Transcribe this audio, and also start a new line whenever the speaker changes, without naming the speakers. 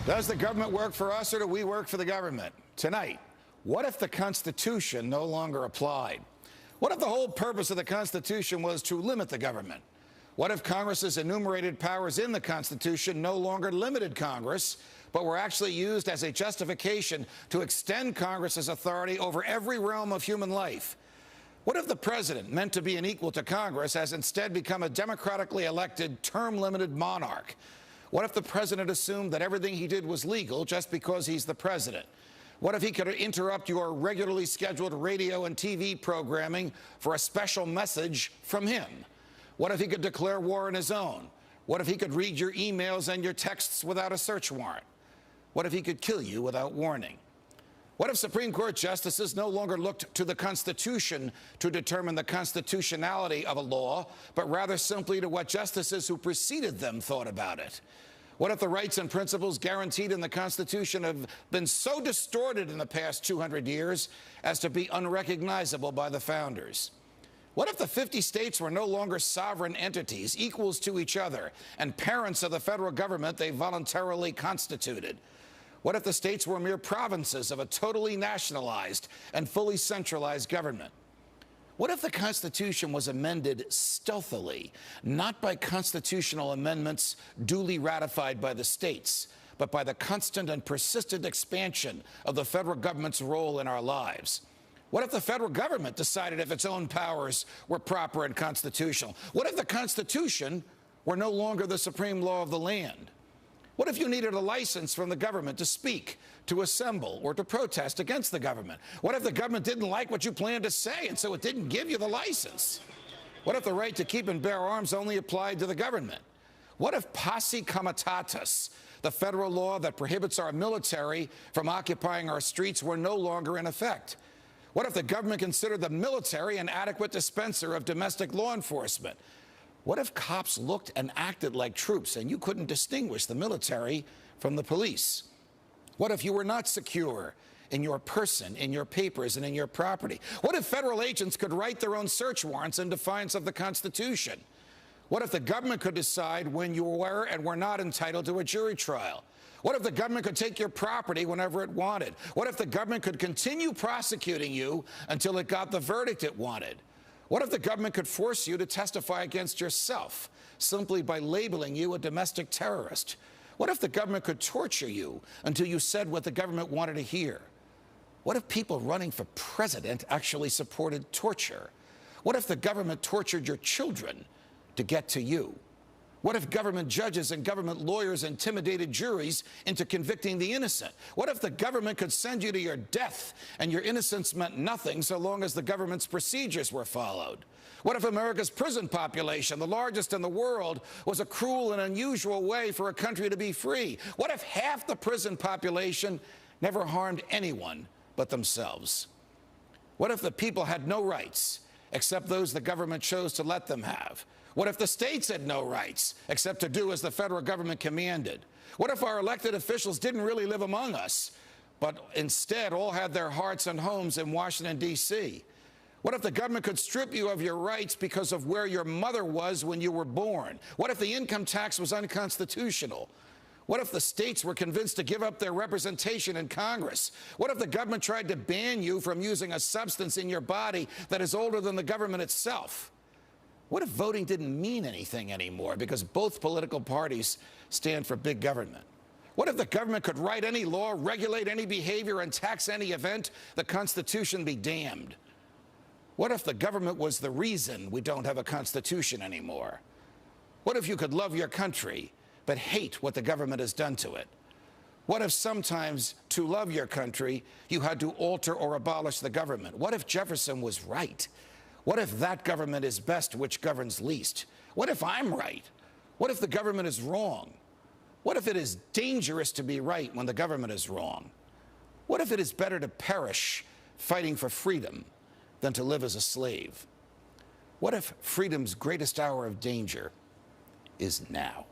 Does the government work for us or do we work for the government? Tonight, what if the Constitution no longer applied? What if the whole purpose of the Constitution was to limit the government? What if Congress's enumerated powers in the Constitution no longer limited Congress, but were actually used as a justification to extend Congress's authority over every realm of human life? What if the president, meant to be an equal to Congress, has instead become a democratically elected, term-limited monarch? What if the president assumed that everything he did was legal just because he's the president? What if he could interrupt your regularly scheduled radio and TV programming for a special message from him? What if he could declare war on his own? What if he could read your emails and your texts without a search warrant? What if he could kill you without warning? What if Supreme Court justices no longer looked to the Constitution to determine the constitutionality of a law, but rather simply to what justices who preceded them thought about it? What if the rights and principles guaranteed in the Constitution have been so distorted in the past 200 years as to be unrecognizable by the founders? What if the 50 states were no longer sovereign entities, equals to each other, and parents of the federal government they voluntarily constituted? What if the states were mere provinces of a totally nationalized and fully centralized government? What if the Constitution was amended stealthily, not by constitutional amendments duly ratified by the states, but by the constant and persistent expansion of the federal government's role in our lives? What if the federal government decided if its own powers were proper and constitutional? What if the Constitution were no longer the supreme law of the land? What if you needed a license from the government to speak, to assemble, or to protest against the government? What if the government didn't like what you planned to say, and so it didn't give you the license? What if the right to keep and bear arms only applied to the government? What if posse comitatus, the federal law that prohibits our military from occupying our streets, were no longer in effect? What if the government considered the military an adequate dispenser of domestic law enforcement? What if cops looked and acted like troops and you couldn't distinguish the military from the police? What if you were not secure in your person, in your papers, and in your property? What if federal agents could write their own search warrants in defiance of the Constitution? What if the government could decide when you were and were not entitled to a jury trial? What if the government could take your property whenever it wanted? What if the government could continue prosecuting you until it got the verdict it wanted? What if the government could force you to testify against yourself simply by labeling you a domestic terrorist? What if the government could torture you until you said what the government wanted to hear? What if people running for president actually supported torture? What if the government tortured your children to get to you? What if government judges and government lawyers intimidated juries into convicting the innocent? What if the government could send you to your death and your innocence meant nothing so long as the government's procedures were followed? What if America's prison population, the largest in the world, was a cruel and unusual way for a country to be free? What if half the prison population never harmed anyone but themselves? What if the people had no rights except those the government chose to let them have? What if the states had no rights except to do as the federal government commanded? What if our elected officials didn't really live among us, but instead all had their hearts and homes in Washington, D.C.? What if the government could strip you of your rights because of where your mother was when you were born? What if the income tax was unconstitutional? What if the states were convinced to give up their representation in Congress? What if the government tried to ban you from using a substance in your body that is older than the government itself? What if voting didn't mean anything anymore because both political parties stand for big government? What if the government could write any law, regulate any behavior, and tax any event? The Constitution be damned. What if the government was the reason we don't have a Constitution anymore? What if you could love your country but hate what the government has done to it? What if sometimes to love your country you had to alter or abolish the government? What if Jefferson was right? What if that government is best which governs least? What if I'm right? What if the government is wrong? What if it is dangerous to be right when the government is wrong? What if it is better to perish fighting for freedom than to live as a slave? What if freedom's greatest hour of danger is now?